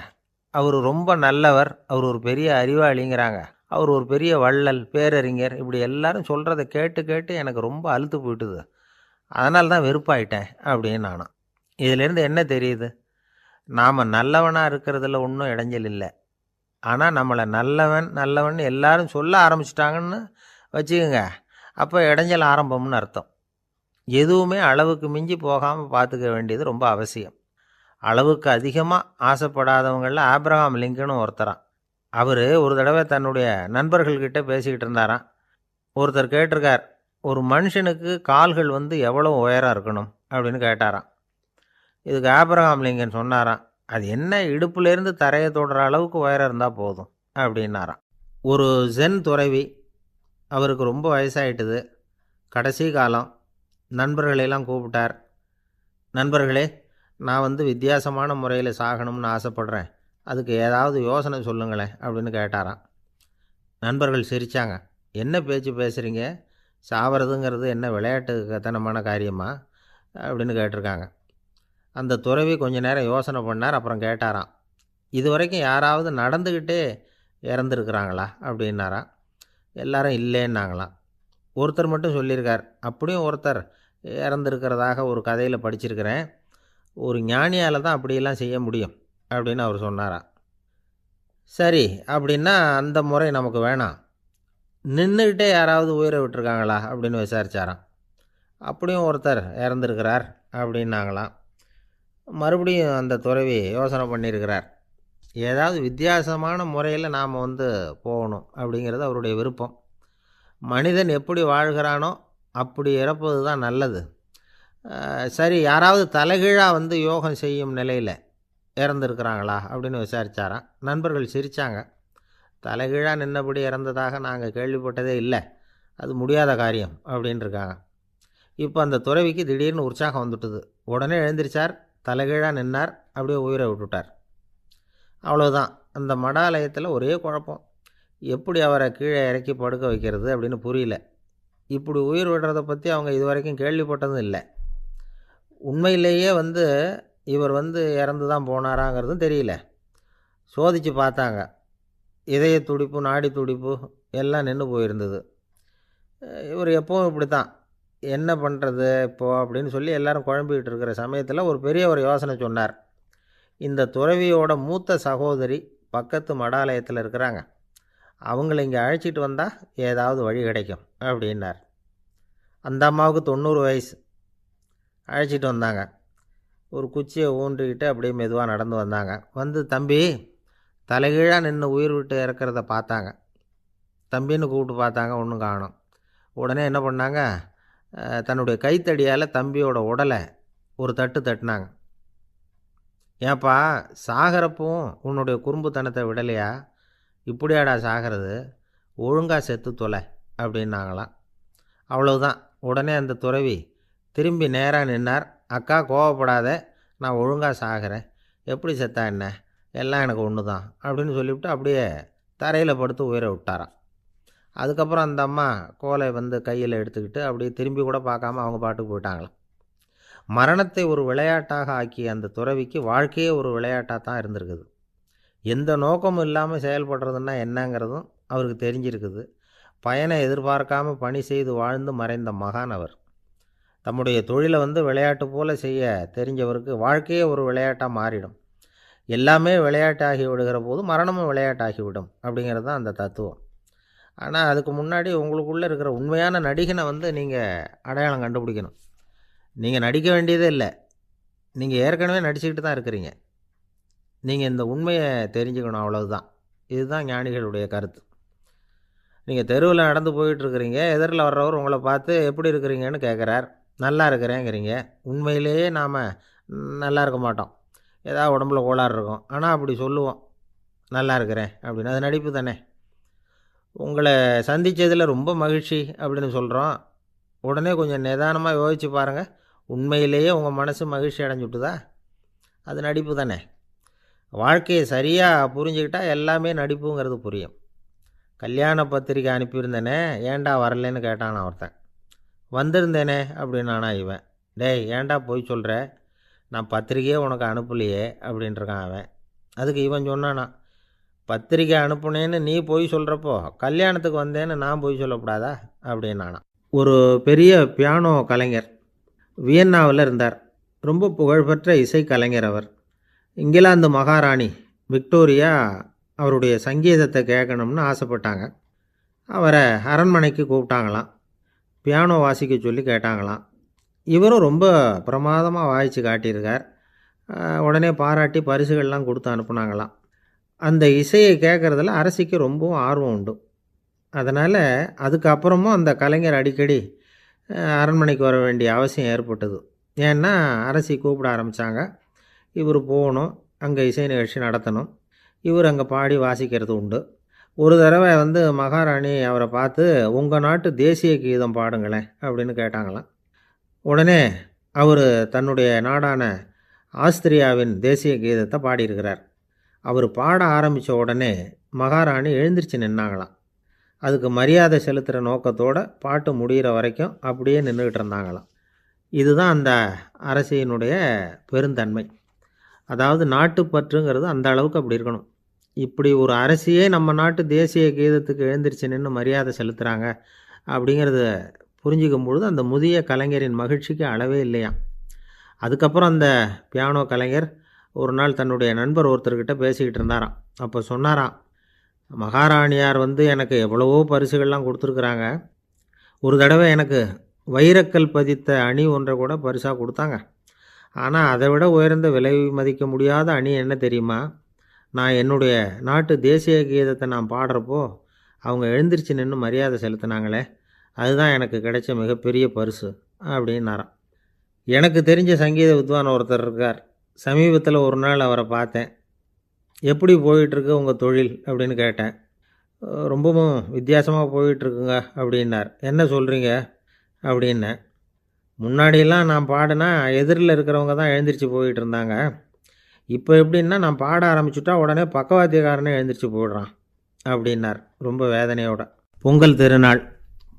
அவர் ரொம்ப நல்லவர், அவர் ஒரு பெரிய அறிவாளிங்கிறாங்க, அவர் ஒரு பெரிய வள்ளல், பேரறிஞர், இப்படி எல்லாரும் சொல்கிறத கேட்டு கேட்டு எனக்கு ரொம்ப அலுத்து போயிட்டுது, அதனால தான் வெறுப்பாயிட்டேன் அப்படின்னு நானும். இதிலேருந்து என்ன தெரியுது? நாம் நல்லவனாக இருக்கிறதுல ஒன்றும் இடைஞ்சல் இல்லை. ஆனால் நம்மளை நல்லவன் நல்லவன் எல்லாரும் சொல்ல ஆரம்பிச்சிட்டாங்கன்னு வச்சுக்கோங்க, அப்போ இடைஞ்சல் ஆரம்பம்னு அர்த்தம். எதுவுமே அளவுக்கு மிஞ்சி போகாமல் பார்த்துக்க வேண்டியது ரொம்ப அவசியம். அளவுக்கு அதிகமாக ஆசைப்படாதவங்களில் ஆப்ரஹாம் லிங்கனும் ஒருத்தரான். அவர் ஒரு தடவை தன்னுடைய நண்பர்கள்கிட்ட பேசிக்கிட்டு இருந்தாராம். ஒருத்தர் கேட்டிருக்கார், ஒரு மனுஷனுக்கு கால்கள் எவ்வளோ உயரம் இருக்கணும் அப்படின்னு கேட்டாராம். இதுக்கு ஆப்ரஹாம் லிங்கன் சொன்னாராம், அது என்ன, இடுப்புலேருந்து தரையை தொடுற அளவுக்கு உயரம் இருந்தால் போதும் அப்படின்னாராம். ஒரு ஜென் துறவி, அவருக்கு ரொம்ப வயசாகிட்டுது, கடைசி காலம், நண்பர்களெல்லாம் கூப்பிட்டார். நண்பர்களே, நான் வித்தியாசமான முறையில் சாகணும்னு ஆசைப்பட்றேன், அதுக்கு ஏதாவது யோசனை சொல்லுங்களேன் அப்படின்னு கேட்டாராம். நண்பர்கள் சிரித்தாங்க. என்ன பேச்சு பேசுகிறீங்க, சாவறதுங்கிறது என்ன விளையாட்டு கத்தனமான காரியமா அப்படின்னு கேட்டிருக்காங்க. அந்த துறவி கொஞ்ச நேரம் யோசனை பண்ணார். அப்புறம் கேட்டாராம், இது வரைக்கும் யாராவது நடந்துக்கிட்டே இறந்துருக்குறாங்களா அப்படின்னாராம். எல்லாரும் இல்லைன்னாங்களாம். ஒருத்தர் மட்டும் சொல்லியிருக்கார், அப்படியும் ஒருத்தர் இறந்துருக்கிறதாக ஒரு கதையில் படிச்சிருக்கிறேன், ஒரு ஞானியால் தான் அப்படியெல்லாம் செய்ய முடியும் அப்படின்னு அவர் சொன்னாராம். சரி, அப்படின்னா அந்த முறை நமக்கு வேணாம், நின்றுக்கிட்டே யாராவது உயிரை விட்டுருக்காங்களா அப்படின்னு விசாரித்தாராம். அப்படியும் ஒருத்தர் இறந்துருக்கிறார் அப்படின்னாங்களாம். மறுபடியும் அந்த துறவி யோசனை பண்ணியிருக்கிறார், ஏதாவது வித்தியாசமான முறையில் நாம் போகணும் அப்படிங்கிறது அவருடைய விருப்பம். மனிதன் எப்படி வாழ்கிறானோ அப்படி இறப்பது தான் நல்லது. சரி, யாராவது தலைகீழாக யோகம் செய்யும் நிலையில் இறந்துருக்கிறாங்களா அப்படின்னு விசாரித்தாராம். நண்பர்கள் சிரித்தாங்க. தலைகீழாக நின்னபடி இறந்ததாக நாங்கள் கேள்விப்பட்டதே இல்லை, அது முடியாத காரியம் அப்படின்ட்டுருக்காங்க. இப்போ அந்த துறவிக்கு திடீர்னு உற்சாகம் வந்துட்டுது. உடனே எழுந்திரிச்சார், தலைகீழாக நின்னார், அப்படியே உயிரை விட்டுட்டார். அவ்வளோதான். அந்த மடாலயத்தில் ஒரே குழப்பம், எப்படி அவரை கீழே இறக்கி படுக்க வைக்கிறது அப்படின்னு புரியல. இப்படி உயிர் விடுறதை பற்றி அவங்க இது வரைக்கும் கேள்விப்பட்டதும் இல்லை. உண்மையிலேயே இவர் இறந்து தான் போனாராங்கிறதும் தெரியல. சோதித்து பார்த்தாங்க, இதய துடிப்பு, நாடி துடிப்பு எல்லாம் நின்று போயிருந்தது. இவர் எப்பவும் இப்படி தான், என்ன பண்ணுறது இப்போது அப்படின்னு சொல்லி எல்லாரும் குழம்பிக்கிட்டு இருக்கிற சமயத்தில் ஒரு பெரிய ஒரு யோசனை சொன்னார். இந்த துறவியோட மூத்த சகோதரி பக்கத்து மடாலயத்தில் இருக்கிறாங்க, அவங்கள இங்கே அழைச்சிட்டு வந்தால் ஏதாவது வழி கிடைக்கும் அப்படின்னார். அந்த அம்மாவுக்கு 90 வயசு. அழைச்சிட்டு வந்தாங்க. ஒரு குச்சியை ஊன்றிக்கிட்டு அப்படியே மெதுவாக நடந்து வந்தாங்க. தம்பி, தலைகீழாக நின்று உயிர் விட்டு இறக்கிறத பார்த்தாங்க. தம்பின்னு கூப்பிட்டு பார்த்தாங்க, ஒன்றும் காணோம். உடனே என்ன பண்ணாங்க, தன்னுடைய கைத்தடியால் தம்பியோட உடலை ஒரு தட்டு தட்டினாங்க. ஏப்பா, சாகிறப்பவும் உன்னுடைய குறும்புத்தனத்தை விடலையா, இப்படியாடா சாகிறது, ஒழுங்காக செத்து தொலை அப்படின்னாங்களாம். அவ்வளவுதான். உடனே அந்த துறவி திரும்பி நேராக நின்னார். அக்கா, கோவப்படாத, நான் ஒழுங்காக சாகிறேன், எப்படி செத்தா என்ன, எல்லாம் எனக்கு ஒன்று தான் அப்படின்னு சொல்லிவிட்டு அப்படியே தரையில் படுத்து உயிரை விட்டாராம். அதுக்கப்புறம் அந்த அம்மா கோலை கையில் எடுத்துக்கிட்டு அப்படியே திரும்பி கூட பார்க்காம அவங்க பாட்டுக்கு போயிட்டாங்களாம். மரணத்தை ஒரு விளையாட்டாக ஆக்கிய அந்த துறவிக்கு வாழ்க்கையே ஒரு விளையாட்டாக தான் இருந்திருக்குது. எந்த நோக்கமும் இல்லாமல் செயல்படுறதுன்னா என்னங்கிறதும் அவருக்கு தெரிஞ்சிருக்குது. பயனை எதிர்பார்க்காமல் பணி செய்து வாழ்ந்து மறைந்த மகான் அவர். தம்முடைய தொழிலை விளையாட்டு போல் செய்ய தெரிஞ்சவருக்கு வாழ்க்கையே ஒரு விளையாட்டாக மாறிடும். எல்லாமே விளையாட்டாகி விடுகிற போது மரணமும் விளையாட்டாகிவிடும் அப்படிங்கிறது தான் அந்த தத்துவம். ஆனால் அதுக்கு முன்னாடி உங்களுக்குள்ளே இருக்கிற உண்மையான நடிகனை நீங்கள் அடையாளம் கண்டுபிடிக்கணும். நீங்கள் நடிக்க வேண்டியதே இல்லை, நீங்கள் ஏற்கனவே நடிச்சுக்கிட்டு தான் இருக்கிறீங்க. நீங்கள் இந்த உண்மையை தெரிஞ்சுக்கணும், அவ்வளவுதான். இதுதான் ஞானிகளுடைய கருத்து. நீங்கள் தெருவில் நடந்து போயிட்டுருக்கிறீங்க, எதிரில் வர்றவர் உங்களை பார்த்து எப்படி இருக்கிறீங்கன்னு கேட்குறார். நல்லா இருக்கிறேங்கிறீங்க. உண்மையிலேயே நாம் நல்லா இருக்க மாட்டோம். ஏதாவது உடம்புல கோளாறு இருக்கும். ஆனால் அப்படி சொல்லுவோம், நல்லா இருக்கிறேன் அப்படின்னு. அது நடிப்பு தானே. உங்களை சந்தித்ததில் ரொம்ப மகிழ்ச்சி அப்படின்னு சொல்கிறோம். உடனே கொஞ்சம் நிதானமாக யோசித்து பாருங்கள், உண்மையிலேயே உங்கள் மனசு மகிழ்ச்சி அடைஞ்சுட்டுதா? அது நடிப்பு தானே. வாழ்க்கையை சரியாக புரிஞ்சுக்கிட்டால் எல்லாமே நடிப்புங்கிறது புரியும். கல்யாண பத்திரிக்கை அனுப்பியிருந்தேனே, ஏன்டா வரலன்னு கேட்டானா ஒருத்தன். வந்திருந்தேனே அப்படின்னானா இவன். டேய், ஏன்டா போய் சொல்கிற, நான் பத்திரிக்கையே உனக்கு அனுப்பலையே அப்படின்ட்டுருக்கான் அவன். அதுக்கு இவன் சொன்னானா, பத்திரிக்கை அனுப்புனேன்னு நீ போய் சொல்கிறப்போ கல்யாணத்துக்கு வந்தேன்னு நான் போய் சொல்லக்கூடாதா அப்படின்னானா. ஒரு பெரிய பியானோ கலைஞர் வியன்னாவில் இருந்தார். ரொம்ப புகழ்பெற்ற இசை கலைஞர் அவர். இங்கிலாந்து மகாராணி விக்டோரியா அவருடைய சங்கீதத்தை கேட்கணும்னு ஆசைப்பட்டாங்க. அவரை அரண்மனைக்கு கூப்பிட்டாங்களாம். பியானோ வாசிக்க சொல்லி கேட்டாங்களாம். இவரும் ரொம்ப பிரமாதமாக வாசித்து காட்டியிருக்கார். உடனே பாராட்டி பரிசுகள்லாம் கொடுத்து அனுப்புனாங்களாம். அந்த இசையை கேட்குறதுல அரசிக்கு ரொம்பவும் ஆர்வம் உண்டு. அதனால் அதுக்கப்புறமும் அந்த கலைஞர் அடிக்கடி அரண்மனைக்கு வர வேண்டிய அவசியம் ஏற்பட்டது. ஏன்னா அரசி கூப்பிட ஆரம்பித்தாங்க. இவர் போகணும், அங்கே இசை நிகழ்ச்சி நடத்தணும். இவர் அங்கே பாடி வாசிக்கிறது உண்டு. ஒரு தடவை மகாராணி அவரை பார்த்து, உங்கள் நாட்டு தேசிய கீதம் பாடுங்களேன் அப்படின்னு கேட்டாங்களாம். உடனே அவர் தன்னுடைய நாடான ஆஸ்திரியாவின் தேசிய கீதத்தை பாடியிருக்கிறார். அவர் பாட ஆரம்பித்த உடனே மகாராணி எழுந்திரிச்சு நின்னாங்களாம். அதுக்கு மரியாதை செலுத்துகிற நோக்கத்தோடு பாட்டு முடிகிற வரைக்கும் அப்படியே நின்றுக்கிட்டு இருந்தாங்களாம். இதுதான் அந்த அரசியினுடைய பெருந்தன்மை. அதாவது நாட்டுப்பற்றுங்கிறது அந்த அளவுக்கு அப்படி இருக்கணும். இப்படி ஒரு அரசியே நம்ம நாட்டு தேசிய கீதத்துக்கு எழுந்திரிச்சு நின்று மரியாதை செலுத்துகிறாங்க அப்படிங்கிறத புரிஞ்சிக்கும் பொழுது அந்த முதிய கலைஞரின் மகிழ்ச்சிக்கு அளவே இல்லையாம். அதுக்கப்புறம் அந்த பியானோ கலைஞர் ஒரு நாள் தன்னுடைய நண்பர் ஒருத்தர்கிட்ட பேசிக்கிட்டு இருந்தாராம். அப்போ சொன்னாராம், மகாராணியார் எனக்கு எவ்வளவோ பரிசுகள்லாம் கொடுத்துருக்குறாங்க. ஒரு தடவை எனக்கு வைரக்கல் பதித்த அணி ஒன்றை கூட பரிசாக கொடுத்தாங்க. ஆனால் அதை விட உயர்ந்த விலை மதிக்க முடியாத அணி என்ன தெரியுமா? நான் என்னுடைய நாட்டு தேசிய கீதத்தை நான் பாடுறப்போ அவங்க எழுந்திரிச்சு நின்று மரியாதை செலுத்தினாங்களே, அதுதான் எனக்கு கிடைச்ச மிகப்பெரிய பரிசு அப்படின்னாராம். எனக்கு தெரிஞ்ச சங்கீத வித்வான் ஒருத்தர் இருக்கார். சமீபத்தில் ஒரு நாள் அவரை பார்த்தேன். எப்படி போயிட்டுருக்கு உங்கள் தொழில் அப்படின்னு கேட்டேன். ரொம்பவும் வித்தியாசமாக போயிட்டுருக்குங்க அப்படின்னார். என்ன சொல்கிறீங்க அப்படின்னேன். முன்னாடியெல்லாம் நான் பாடினா எதிரில் இருக்கிறவங்க தான் எழுந்திரிச்சு போயிட்டு இருந்தாங்க. இப்போ எப்படின்னா நான் பாட ஆரம்பிச்சுட்டா உடனே பக்கவாத்தியக்காரனே எழுந்திரிச்சு போயிடுறான் அப்படின்னார் ரொம்ப வேதனையோட. பொங்கல் திருநாள்.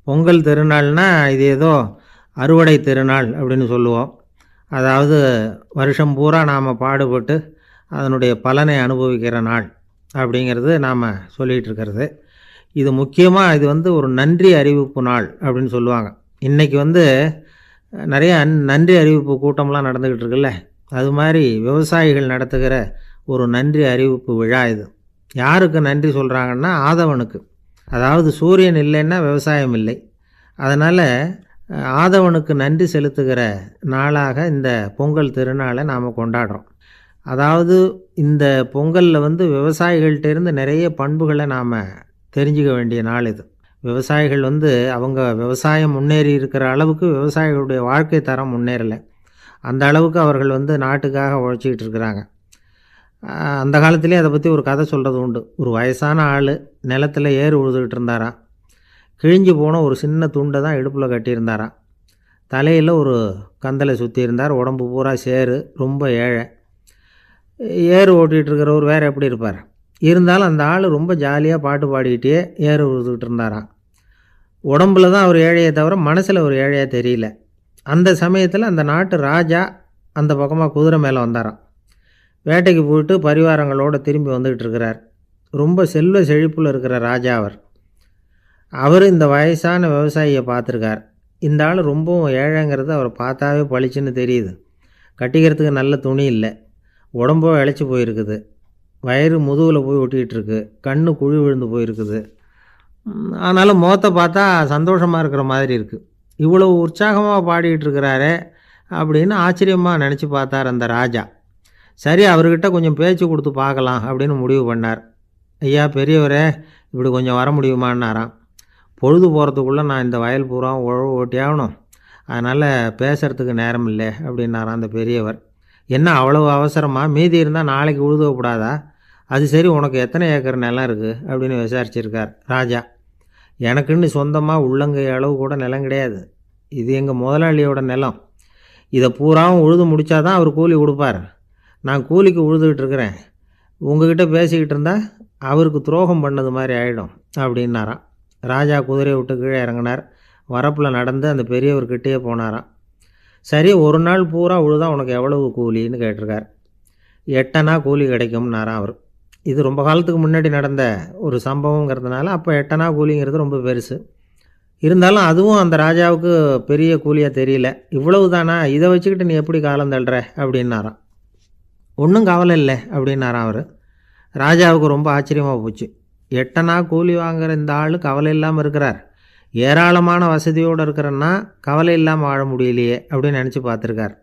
பொங்கல் திருநாள்னால் இது ஏதோ அறுவடை திருநாள் அப்படின்னு சொல்லுவோம். அதாவது வருஷம் பூரா நாம் பாடுபட்டு அதனுடைய பலனை அனுபவிக்கிற நாள் அப்படிங்கிறது நாம் சொல்லிகிட்டு இருக்கிறது. இது முக்கியமாக இது ஒரு நன்றி அறிவிப்பு நாள் அப்படின்னு சொல்லுவாங்க. இன்றைக்கி நிறைய நன்றி அறிவிப்பு கூட்டம்லாம் நடந்துக்கிட்டு இருக்குல்ல, அது மாதிரி விவசாயிகள் நடத்துகிற ஒரு நன்றி அறிவிப்பு விழா இது. யாருக்கு நன்றி சொல்கிறாங்கன்னா ஆதவனுக்கு. அதாவது சூரியன் இல்லைன்னா விவசாயம் இல்லை. அதனால் ஆதவனுக்கு நன்றி செலுத்துகிற நாளாக இந்த பொங்கல் திருநாளை நாம் கொண்டாடுறோம். அதாவது இந்த பொங்கலில் விவசாயிகள்கிட்டேருந்து நிறைய பண்புகளை நாம் தெரிஞ்சுக்க வேண்டிய நாள் இது. விவசாயிகள் அவங்க விவசாயம் முன்னேறி இருக்கிற அளவுக்கு விவசாயிகளுடைய வாழ்க்கை தரம் முன்னேறலை. அந்த அளவுக்கு அவர்கள் நாட்டுக்காக உழைச்சிக்கிட்டு இருக்கிறாங்க. அந்த காலத்திலே அதை பற்றி ஒரு கதை சொல்கிறது உண்டு. ஒரு வயசான ஆள் நிலத்தில் ஏறு உழுதுகிட்டு இருந்தாராம். கிழிஞ்சு போன ஒரு சின்ன துண்டை தான் இடுப்பில் கட்டியிருந்தாராம். தலையில் ஒரு கந்தலை சுற்றி இருந்தார். உடம்பு பூரா சேரு, ரொம்ப ஏழை. ஏறு ஓட்டிகிட்டு இருக்கிறவர் வேறு எப்படி இருப்பார்? இருந்தாலும் அந்த ஆள் ரொம்ப ஜாலியாக பாட்டு பாடிக்கிட்டே ஏறு உழுதுகிட்டு இருந்தாராம். உடம்புல தான் அவர் ஏழையை தவிர மனசில் ஒரு ஏழையாக தெரியல. அந்த சமயத்தில் அந்த நாட்டு ராஜா அந்த பக்கமாக குதிரை மேலே வந்தாராம். வேட்டைக்கு போயிட்டு பரிவாரங்களோடு திரும்பி வந்துக்கிட்டு இருக்கிறார். ரொம்ப செல்வ செழிப்பில் இருக்கிற ராஜா அவர் இந்த வயசான விவசாயியை பார்த்துருக்கார். இந்த ஆள் ரொம்பவும் ஏழைங்கிறது அவரை பார்த்தாவே பளிச்சுன்னு தெரியுது. கட்டிக்கிறதுக்கு நல்ல துணி இல்லை, உடம்போ இழைச்சி போயிருக்குது, வயிறு முதுகில் போய் ஒட்டிக்கிட்டு இருக்கு, கண்ணு குழி விழுந்து போயிருக்குது. ஆனாலும் முகத்தை பார்த்தா சந்தோஷமாக இருக்கிற மாதிரி இருக்குது. இவ்வளோ உற்சாகமாக பாடிக்கிட்டு இருக்கிறாரே அப்படின்னு ஆச்சரியமாக நினச்சி பார்த்தார் அந்த ராஜா. சரி, அவர்கிட்ட கொஞ்சம் பேச்சு கொடுத்து பார்க்கலாம் அப்படின்னு முடிவு பண்ணார். ஐயா பெரியவரே, இப்படி கொஞ்சம் வர முடியுமான்னாராம். பொழுது போகிறதுக்குள்ளே நான் இந்த வயல் பூரா உழவு ஓட்டி ஆகணும், அதனால் பேசுகிறதுக்கு நேரம் இல்லை அப்படின்னாராம் அந்த பெரியவர். என்ன அவ்வளவு அவசரமா? மீதி இருந்தால் நாளைக்கு உழுதக்கூடாதா? அது சரி, உனக்கு எத்தனை ஏக்கர் நிலம் இருக்குது அப்படின்னு விசாரிச்சிருக்கார் ராஜா. எனக்குன்னு சொந்தமாக உள்ளங்கை அளவு கூட நிலம் கிடையாது. இது எங்கள் முதலாளியோட நிலம். இதை பூராவும் உழுது முடித்தாதான் அவர் கூலி கொடுப்பார். நான் கூலிக்கு உழுதுகிட்டு இருக்கிறேன். உங்ககிட்ட பேசிக்கிட்டு இருந்தால் அவருக்கு துரோகம் பண்ணது மாதிரி ஆகிடும் அப்படின்னாராம். ராஜா குதிரையை விட்டு கீழே இறங்கினார். வரப்பில் நடந்து அந்த பெரியவர்கிட்டயே போனாராம். சரி, ஒரு நாள் பூரா உழுதா உனக்கு எவ்வளவு கூலின்னு கேட்டிருக்கார். 8 அணா கூலி கிடைக்கும்னாராம் அவர். இது ரொம்ப காலத்துக்கு முன்னாடி நடந்த ஒரு சம்பவங்கிறதுனால அப்போ 8 அணா கூலிங்கிறது ரொம்ப பெருசு. இருந்தாலும் அதுவும் அந்த ராஜாவுக்கு பெரிய கூலியாக தெரியல. இவ்வளவு தானா, இதை வச்சுக்கிட்டு நீ எப்படி காலம் தள்ளுற அப்படின்னாராம். ஒன்றும் கவலை இல்லை அப்படின்னாராம் அவர். ராஜாவுக்கு ரொம்ப ஆச்சரியமாக போச்சு. 8 அணா கூலி வாங்குகிற இந்த ஆள் கவலை இல்லாமல் இருக்கிறார், ஏராளமான வசதியோடு இருக்கிறன்னா கவலை இல்லாமல் வாழ முடியலையே அப்படின்னு நினச்சி பார்த்துருக்கார்.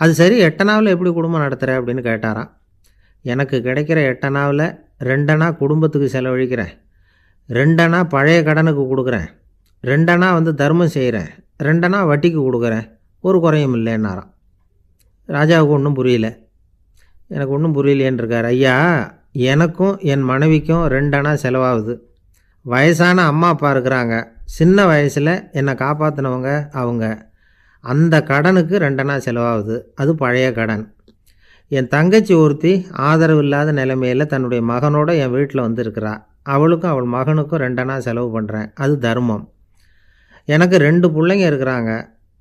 அது சரி, 8 அணாவில் எப்படி குடும்பம் நடத்துகிற அப்படின்னு கேட்டாராம். எனக்கு கிடைக்கிற 8 அணாவில் 2 அணா குடும்பத்துக்கு செலவழிக்கிறேன், 2 அணா பழைய கடனுக்கு கொடுக்குறேன், 2 அணா தர்மம் செய்கிறேன், 2 அணா வட்டிக்கு கொடுக்குறேன், ஒரு குறையும் இல்லைன்னாராம். ராஜாவுக்கு ஒன்றும் புரியல. எனக்கு ஒன்றும் புரியலேன்னு இருக்கார். ஐயா, எனக்கும் என் மனைவிக்கும் 2 அணா செலவாகுது. வயசான அம்மா அப்பா இருக்கிறாங்க, சின்ன வயசில் என்னை காப்பாற்றினவங்க அவங்க. அந்த கடனுக்கு 2 அணா செலவாகுது, அது பழைய கடன். என் தங்கச்சி ஒருத்தி ஆதரவு இல்லாத நிலைமையில் தன்னுடைய மகனோட என் வீட்டில் இருக்கிறா. அவளுக்கும் அவள் மகனுக்கும் 2 அணா செலவு பண்ணுறேன், அது தர்மம். எனக்கு 2 பிள்ளைங்க இருக்கிறாங்க,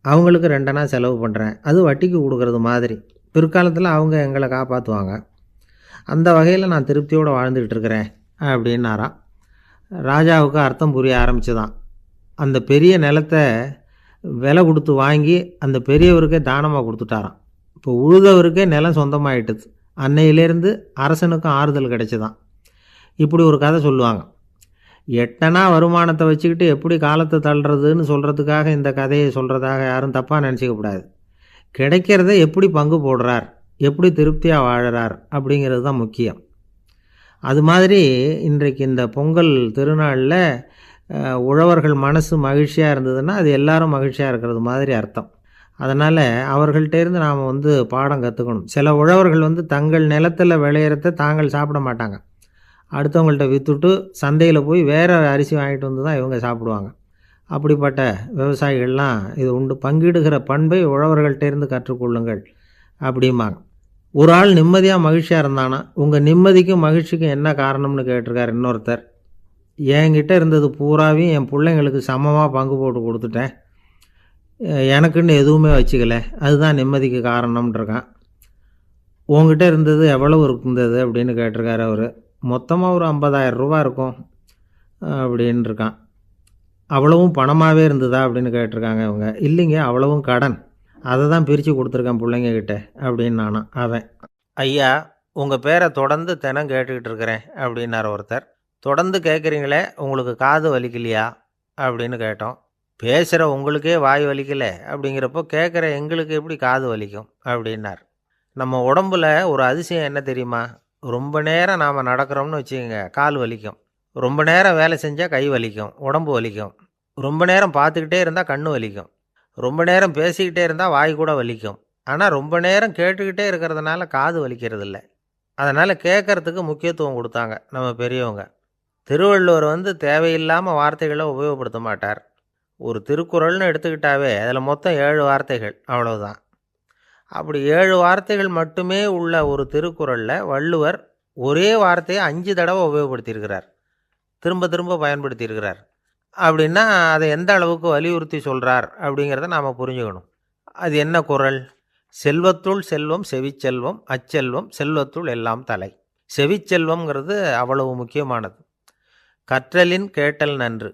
அவங்களுக்கு 2 அணா செலவு பண்ணுறேன், அது வட்டிக்கு கொடுக்கறது மாதிரி. பிற்காலத்தில் அவங்க எங்களை காப்பாற்றுவாங்க. அந்த வகையில் நான் திருப்தியோடு வாழ்ந்துக்கிட்டு இருக்கிறேன் அப்படின்னாராம். ராஜாவுக்கு அர்த்தம் புரிய ஆரம்பிச்சுதான். அந்த பெரிய நிலத்தை விலை கொடுத்து வாங்கி அந்த பெரியவருக்கே தானமாக கொடுத்துட்டாராம். இப்போ உழுதவருக்கே நிலம் சொந்தமாயிட்டுது. அன்னையிலேருந்து அரசனுக்கும் ஆறுதல் கிடைச்சிதான். இப்படி ஒரு கதை சொல்லுவாங்க. 8 அணா வருமானத்தை வச்சுக்கிட்டு எப்படி காலத்தை தள்ளுறதுன்னு சொல்கிறதுக்காக இந்த கதையை சொல்கிறதாக யாரும் தப்பாக நினச்சிக்கக்கூடாது. கிடைக்கிறத எப்படி பங்கு போடுறார், எப்படி திருப்தியாக வாழறார் அப்படிங்கிறது தான் முக்கியம். அது மாதிரி இன்றைக்கு இந்த பொங்கல் திருநாளில் உழவர்கள் மனசு மகிழ்ச்சியாக இருந்ததுன்னா அது எல்லாரும் மகிழ்ச்சியாக இருக்கிறது மாதிரி அர்த்தம். அதனால் அவர்கள்ட்டேருந்து நாம் பாடம் கற்றுக்கணும். சில உழவர்கள் தங்கள் நிலத்தில் விளையிறத தாங்கள் சாப்பிட மாட்டாங்க, அடுத்தவங்கள்ட்ட விற்றுட்டு சந்தையில் போய் வேறு அரிசி வாங்கிட்டு தான் இவங்க சாப்பிடுவாங்க. அப்படிப்பட்ட விவசாயிகள்லாம் இது உண்டு. பங்கிடுகிற பண்பை உழவர்கள்ட்டேருந்து கற்றுக்கொள்ளுங்கள் அப்படிம்பாங்க. ஒரு ஆள் நிம்மதியாக மகிழ்ச்சியாக இருந்தானா, உங்கள் நிம்மதிக்கும் மகிழ்ச்சிக்கும் என்ன காரணம்னு கேட்டிருக்கார் இன்னொருத்தர். என்கிட்ட இருந்தது பூராவையும் என் பிள்ளைங்களுக்கு சமமாக பங்கு போட்டு கொடுத்துட்டேன், எனக்குன்னு எதுவுமே வச்சுக்கல, அதுதான் நிம்மதிக்கு காரணம்ன்றிருக்கான். உங்ககிட்ட இருந்தது எவ்வளவு இருந்தது அப்படின்னு கேட்டிருக்காரு அவர். மொத்தமாக ஒரு 50,000 ரூபா இருக்கும் அப்படின்னு இருக்கான். அவ்வளவும் பணமாகவே இருந்ததா அப்படின்னு கேட்டிருக்காங்க இவங்க. இல்லைங்க, அவ்வளவும் கடன், அதை தான் பிரித்து கொடுத்துருக்கேன் பிள்ளைங்கக்கிட்ட அப்படின்னு நானும் அவன். ஐயா, உங்கள் பேரை தொடர்ந்து தினம் கேட்டுக்கிட்டு இருக்கிறேன் அப்படின்னார் ஒருத்தர். தொடர்ந்து கேட்குறீங்களே, உங்களுக்கு காது வலிக்கலையா அப்படின்னு கேட்டோம். பேசுகிற உங்களுக்கே வாய் வலிக்கலை அப்படிங்கிறப்போ கேட்குற எங்களுக்கு எப்படி காது வலிக்கும் அப்படின்னார். நம்ம உடம்புல ஒரு அதிசயம் என்ன தெரியுமா? ரொம்ப நேரம் நாம் நடக்கிறோம்னு வச்சுக்கோங்க, கால் வலிக்கும். ரொம்ப நேரம் வேலை செஞ்சால் கை வலிக்கும், உடம்பு வலிக்கும். ரொம்ப நேரம் பார்த்துக்கிட்டே இருந்தால் கண்ணு வலிக்கும். ரொம்ப நேரம் பேசிக்கிட்டே இருந்தால் வாய் கூட வலிக்கும். ஆனால் ரொம்ப நேரம் கேட்டுக்கிட்டே இருக்கிறதுனால காது வலிக்கிறது இல்லை. அதனால் கேட்குறதுக்கு முக்கியத்துவம் கொடுத்தாங்க நம்ம பெரியவங்க. திருவள்ளுவர் தேவையில்லாமல் வார்த்தைகளை உபயோகப்படுத்த மாட்டார். ஒரு திருக்குறள்னு எடுத்துக்கிட்டாவே அதில் மொத்தம் 7 வார்த்தைகள், அவ்வளவுதான். அப்படி 7 வார்த்தைகள் மட்டுமே உள்ள ஒரு திருக்குறளில் வள்ளுவர் ஒரே வார்த்தையை 5 தடவை உபயோகப்படுத்தியிருக்கிறார், திரும்ப திரும்ப பயன்படுத்தியிருக்கிறார். அப்படின்னா அதை எந்த அளவுக்கு வலியுறுத்தி சொல்கிறார் அப்படிங்கிறத நாம் புரிஞ்சுக்கணும். அது என்ன குறள்? செல்வத்துள் செல்வம் செவிச்செல்வம், அச்செல்வம் செல்வத்துள் எல்லாம் தலை. செவிச்செல்வம்ங்கிறது அவ்வளவு முக்கியமானது. கற்றலின் கேட்டல் நன்று.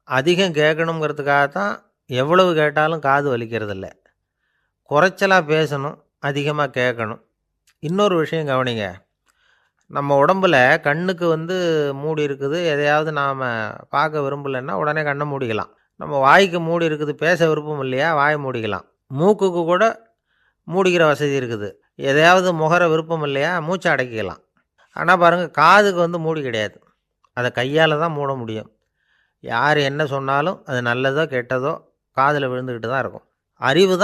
அதிகம் கேட்கணுங்கிறதுக்காகத்தான் எவ்வளவு கேட்டாலும் காது வலிக்கிறதில்ல. குறைச்சலாக பேசணும், அதிகமாக கேட்கணும். இன்னொரு விஷயம் கவனிங்க. நம்ம உடம்பில் கண்ணுக்கு மூடி இருக்குது, எதையாவது நாம் பார்க்க விரும்பலைன்னா உடனே கண்ணை மூடிக்கலாம். நம்ம வாய்க்கு மூடி இருக்குது, பேச விருப்பம் இல்லையா, வாயை மூடிக்கலாம். மூக்குக்கு கூட மூடிக்கிற வசதி இருக்குது, எதையாவது முகர விருப்பம் இல்லையா, மூச்சை அடக்கிக்கலாம். ஆனால் பாருங்கள், காதுக்கு மூடி கிடையாது, அதை கையால் தான் மூட முடியும். யார் என்ன சொன்னாலும் அது நல்லதோ கெட்டதோ காதில் விழுந்துக்கிட்டு தான் இருக்கும். அறிவு தான்